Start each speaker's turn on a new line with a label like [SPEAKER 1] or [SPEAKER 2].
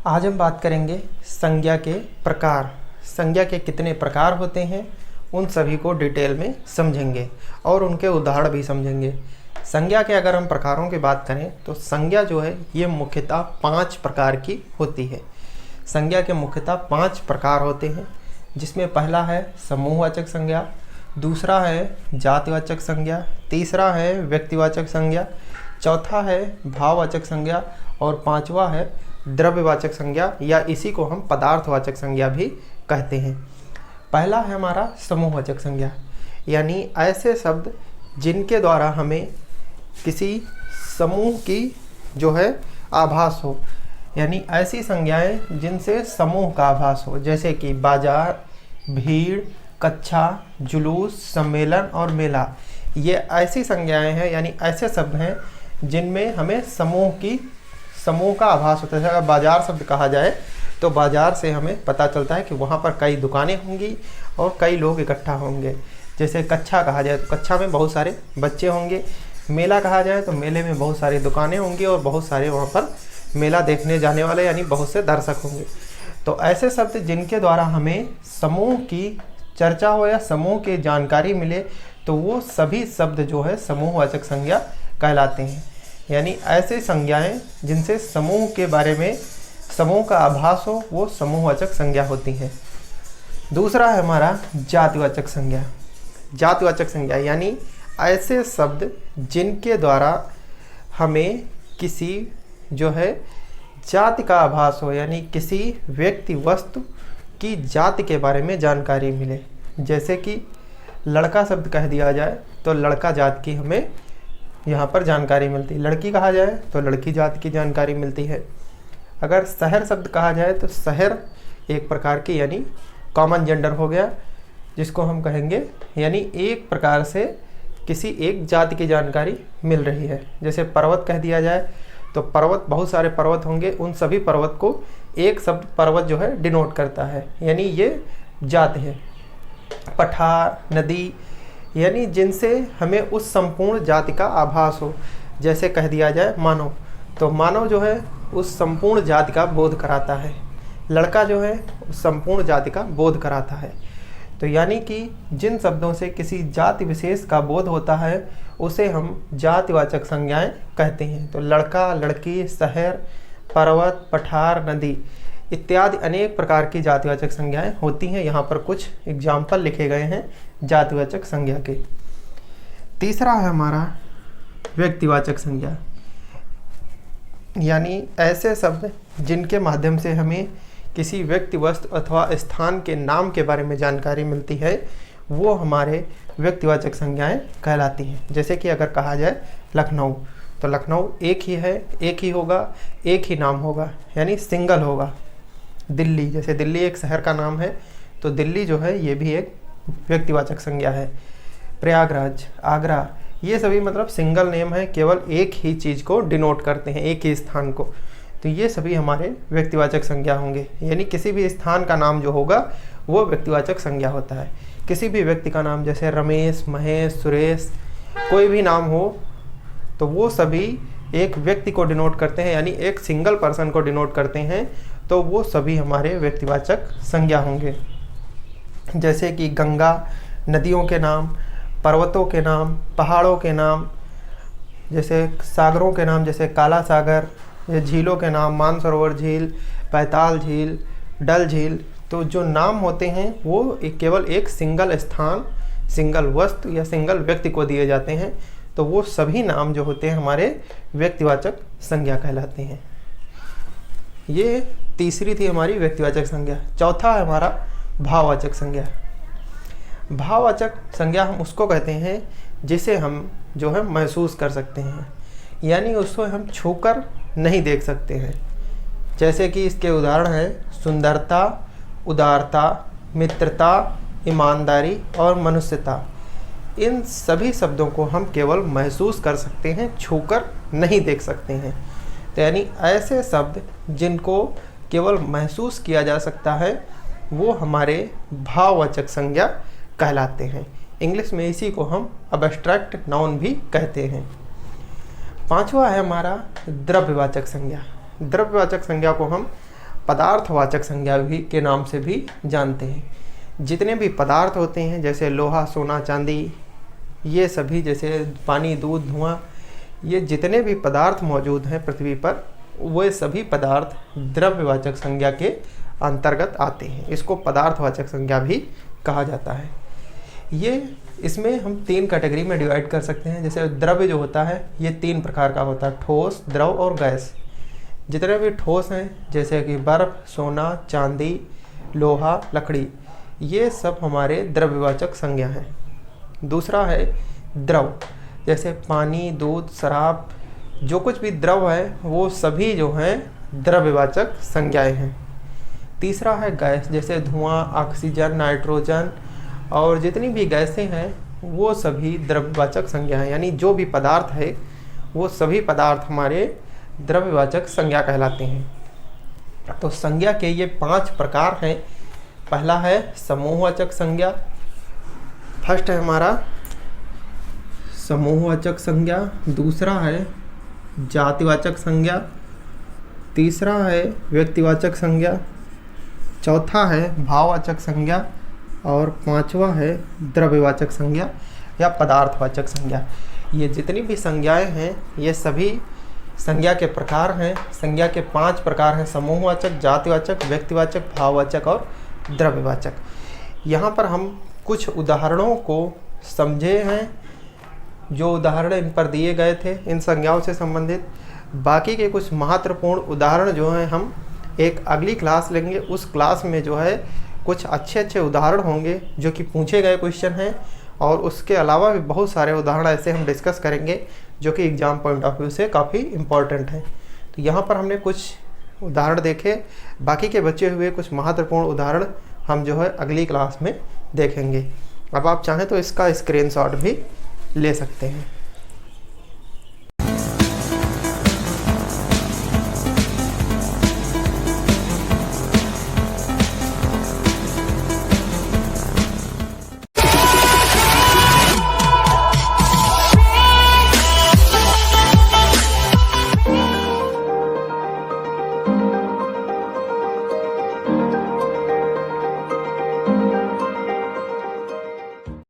[SPEAKER 1] आज हम बात करेंगे संज्ञा के प्रकार। संज्ञा के कितने प्रकार होते हैं उन सभी को डिटेल में समझेंगे और उनके उदाहरण भी समझेंगे। संज्ञा के अगर हम प्रकारों की बात करें तो संज्ञा जो है ये मुख्यतः 5 प्रकार की होती है। संज्ञा के मुख्यतः 5 प्रकार होते हैं, जिसमें पहला है समूहवाचक संज्ञा, दूसरा है जातिवाचक संज्ञा, तीसरा है व्यक्तिवाचक संज्ञा, चौथा है भाववाचक संज्ञा और पांचवा है द्रव्यवाचक संज्ञा, या इसी को हम पदार्थवाचक संज्ञा भी कहते हैं। पहला है हमारा समूहवाचक संज्ञा, यानी ऐसे शब्द जिनके द्वारा हमें किसी समूह की जो है आभास हो, यानी ऐसी संज्ञाएं जिनसे समूह का आभास हो, जैसे कि बाजार, भीड़, कक्षा, जुलूस, सम्मेलन और मेला। ये ऐसी संज्ञाएं हैं, यानी ऐसे शब्द हैं जिनमें हमें समूह का आभास होता है। अगर बाजार शब्द कहा जाए तो बाजार से हमें पता चलता है कि वहाँ पर कई दुकानें होंगी और कई लोग इकट्ठा होंगे। जैसे कक्षा कहा जाए तो कक्षा में बहुत सारे बच्चे होंगे। मेला कहा जाए तो मेले में बहुत सारी दुकानें होंगी और बहुत सारे वहाँ पर मेला देखने जाने वाले यानी बहुत से दर्शक होंगे। तो ऐसे शब्द जिनके द्वारा हमें समूह की चर्चा हो या समूह की जानकारी मिले, तो वो सभी शब्द जो है समूहवाचक संज्ञा कहलाते हैं। यानी ऐसे संज्ञाएं जिनसे समूह के बारे में समूह का आभास हो, वो समूहवाचक संज्ञा होती हैं। दूसरा है हमारा जातिवाचक संज्ञा। जातिवाचक संज्ञा यानी ऐसे शब्द जिनके द्वारा हमें किसी जो है जाति का आभास हो, यानी किसी व्यक्ति वस्तु की जाति के बारे में जानकारी मिले। जैसे कि लड़का शब्द कह दिया जाए तो लड़का जाति की हमें यहाँ पर जानकारी मिलती है। लड़की कहा जाए तो लड़की जाति की जानकारी मिलती है। अगर शहर शब्द कहा जाए तो शहर एक प्रकार की यानी कॉमन जेंडर हो गया, जिसको हम कहेंगे यानी एक प्रकार से किसी एक जाति की जानकारी मिल रही है। जैसे पर्वत कह दिया जाए तो पर्वत, बहुत सारे पर्वत होंगे, उन सभी पर्वत को एक शब्द पर्वत जो है डिनोट करता है, यानी ये जाति है। पठार, नदी, यानी जिनसे हमें उस संपूर्ण जाति का आभास हो। जैसे कह दिया जाए मानव, तो मानव जो है उस संपूर्ण जाति का बोध कराता है। लड़का जो है उस संपूर्ण जाति का बोध कराता है। तो यानी कि जिन शब्दों से किसी जाति विशेष का बोध होता है उसे हम जातिवाचक संज्ञाएं कहते हैं। तो लड़का, लड़की, शहर, पर्वत, पठार, नदी इत्यादि अनेक प्रकार की जातिवाचक संज्ञाएं होती हैं। यहाँ पर कुछ एग्जाम्पल लिखे गए हैं जातिवाचक संज्ञा के। तीसरा है हमारा व्यक्तिवाचक संज्ञा, यानी ऐसे शब्द जिनके माध्यम से हमें किसी व्यक्ति, वस्तु अथवा स्थान के नाम के बारे में जानकारी मिलती है, वो हमारे व्यक्तिवाचक संज्ञाएं कहलाती हैं। जैसे कि अगर कहा जाए लखनऊ, तो लखनऊ एक ही है, एक ही होगा, एक ही नाम होगा, यानी सिंगल होगा। दिल्ली, जैसे दिल्ली एक शहर का नाम है, तो दिल्ली जो है ये भी एक व्यक्तिवाचक संज्ञा है। प्रयागराज, आगरा, ये सभी मतलब सिंगल नेम है, केवल एक ही चीज़ को डिनोट करते हैं, एक ही स्थान को। तो ये सभी हमारे व्यक्तिवाचक संज्ञा होंगे। यानी किसी भी स्थान का नाम जो होगा वो व्यक्तिवाचक संज्ञा होता है। किसी भी व्यक्ति का नाम, जैसे रमेश, महेश, सुरेश, कोई भी नाम हो, तो वो सभी एक व्यक्ति को डिनोट करते हैं, यानी एक सिंगल पर्सन को डिनोट करते हैं। तो वो सभी हमारे व्यक्तिवाचक संज्ञा होंगे। जैसे कि गंगा, नदियों के नाम, पर्वतों के नाम, पहाड़ों के नाम, जैसे सागरों के नाम, जैसे काला सागर, झीलों के नाम, मानसरोवर झील, पैताल झील, डल झील। तो जो नाम होते हैं वो केवल एक सिंगल स्थान, सिंगल वस्तु या सिंगल व्यक्ति को दिए जाते हैं। तो वो सभी नाम जो होते हैं हमारे व्यक्तिवाचक संज्ञा कहलाते हैं। ये तीसरी थी हमारी व्यक्तिवाचक संज्ञा। चौथा है हमारा भाववाचक संज्ञा। भाववाचक संज्ञा हम उसको कहते हैं जिसे हम जो है महसूस कर सकते हैं, यानी उसको हम छूकर नहीं देख सकते हैं। जैसे कि इसके उदाहरण हैं सुंदरता, उदारता, मित्रता, ईमानदारी और मनुष्यता। इन सभी शब्दों को हम केवल महसूस कर सकते हैं, छूकर नहीं देख सकते हैं। तो यानी ऐसे शब्द जिनको केवल महसूस किया जा सकता है वो हमारे भाववाचक संज्ञा कहलाते हैं। इंग्लिश में इसी को हम अब्स्ट्रैक्ट नाउन भी कहते हैं। पांचवा है हमारा द्रव्यवाचक संज्ञा। द्रव्यवाचक संज्ञा को हम पदार्थवाचक संज्ञा भी के नाम से भी जानते हैं। जितने भी पदार्थ होते हैं जैसे लोहा, सोना, चांदी, ये सभी, जैसे पानी, दूध, धुआं, ये जितने भी पदार्थ मौजूद हैं पृथ्वी पर, वे सभी पदार्थ द्रव्यवाचक संज्ञा के अंतर्गत आते हैं। इसको पदार्थवाचक संज्ञा भी कहा जाता है। ये इसमें हम 3 कैटेगरी में डिवाइड कर सकते हैं। जैसे द्रव्य जो होता है ये 3 प्रकार का होता है, ठोस, द्रव और गैस। जितने भी ठोस हैं जैसे कि बर्फ, सोना, चांदी, लोहा, लकड़ी, ये सब हमारे द्रव्यवाचक संज्ञा हैं। दूसरा है द्रव, जैसे पानी, दूध, शराब, जो कुछ भी द्रव है वो सभी जो हैं द्रव्यवाचक संज्ञाएं हैं। तीसरा है गैस, जैसे धुआं, ऑक्सीजन, नाइट्रोजन और जितनी भी गैसें हैं वो सभी द्रव्यवाचक संज्ञा हैं। यानी जो भी पदार्थ है वो सभी पदार्थ हमारे द्रव्यवाचक संज्ञा कहलाते हैं। तो संज्ञा के ये 5 प्रकार हैं। पहला है समूहवाचक संज्ञा, फर्स्ट है हमारा समूहवाचक संज्ञा। दूसरा है जातिवाचक संज्ञा। तीसरा है व्यक्तिवाचक संज्ञा। चौथा है भाववाचक संज्ञा। और 5वां है द्रव्यवाचक संज्ञा या पदार्थवाचक संज्ञा। ये जितनी भी संज्ञाएं हैं ये सभी संज्ञा के प्रकार हैं। संज्ञा के 5 प्रकार हैं, समूहवाचक, जातिवाचक, व्यक्तिवाचक, भाववाचक और द्रव्यवाचक। यहाँ पर हम कुछ उदाहरणों को समझे हैं, जो उदाहरण इन पर दिए गए थे इन संज्ञाओं से संबंधित। बाकी के कुछ महत्वपूर्ण उदाहरण जो हैं हम एक अगली क्लास लेंगे। उस क्लास में जो है कुछ अच्छे उदाहरण होंगे जो कि पूछे गए क्वेश्चन हैं, और उसके अलावा भी बहुत सारे उदाहरण ऐसे हम डिस्कस करेंगे जो कि एग्ज़ाम पॉइंट ऑफ व्यू से काफ़ी इम्पॉर्टेंट हैं। तो यहाँ पर हमने कुछ उदाहरण देखे, बाकी के बचे हुए कुछ महत्वपूर्ण उदाहरण हम जो है अगली क्लास में देखेंगे। अब आप चाहें तो इसका स्क्रीनशॉट भी ले सकते हैं।